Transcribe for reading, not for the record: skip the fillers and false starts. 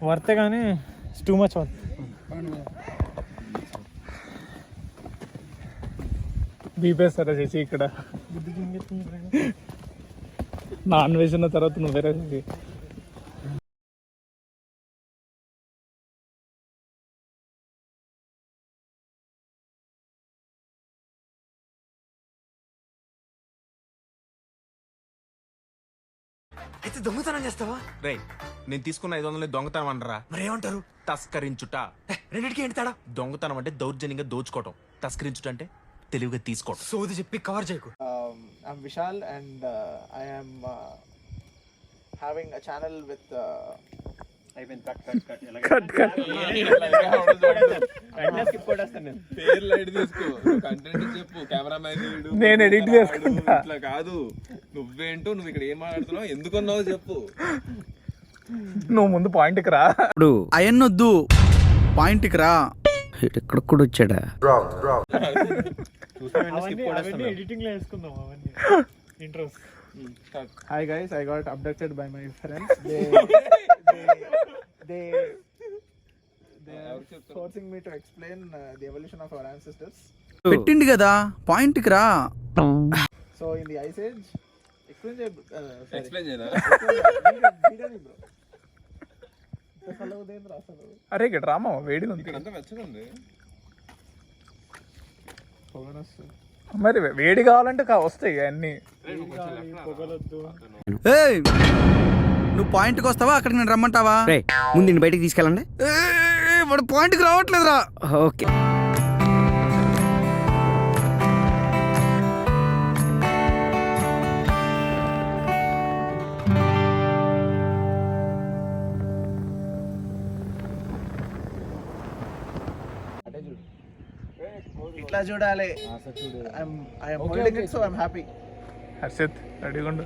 వర్తే కానీ too much worth. బీపేస్తారా చేసి ఇక్కడ నాన్ వెజ్ ఉన్న తర్వాత నువ్వు వేరే చేసి అయితే దొంగతనం చేస్తావా? రే నేను తీసుకున్న 500 దొంగతనం అనరా? మరి ఏమంటారు? తస్కరించుట. రెండింటికి ఏంటి తేడా? దొంగతనం అంటే దౌర్జన్యంగా దోచుకోవటం, తస్కరించుట అంటే తెలివిగా తీసుకోవటం. సోది చెప్పి కవర్ చేయకు. I'm Vishal and I am having a channel with నేను ఎడిట్ చేసుకుంటా. ఇట్లా కాదు, నువ్వేంటో, నువ్వు ఇక్కడ ఏం మాట్లాడుతున్నావు, ఎందుకున్నావు చెప్పు. నువ్వు ముందు పాయింట్కి రా. ఇప్పుడు అయన్నొద్దు, పాయింట్కి రా. ఇక్కడ కూడా వచ్చాడా? ఎడిటింగ్ లో వేసుకుందాం అవన్నీ intros. Hi guys, I got abducted by my friends. They are forcing me to explain the evolution of our ancestors. పెట్టింది కదా, పాయింట్కి రా. So in the Ice Age, explain చేయనా? అరే ఇక్కడ రామా వేడిగా ఉంది. ఇక్కడంతా వెచ్చగా ఉంది. మరి వేడి కావాలంటే వస్తాయి అన్ని. ఏయ్, నువ్వు పాయింట్కి వస్తావా, అక్కడికి నేను రమ్మంటావా? ముందు బయటికి తీసుకెళ్ళండి. వాడు పాయింట్కి రావట్లేదురా. ఓకే. ఇట్లా చూడాలి. I am holding it, so I'm happy. Harshit రెడీగా ఉండు.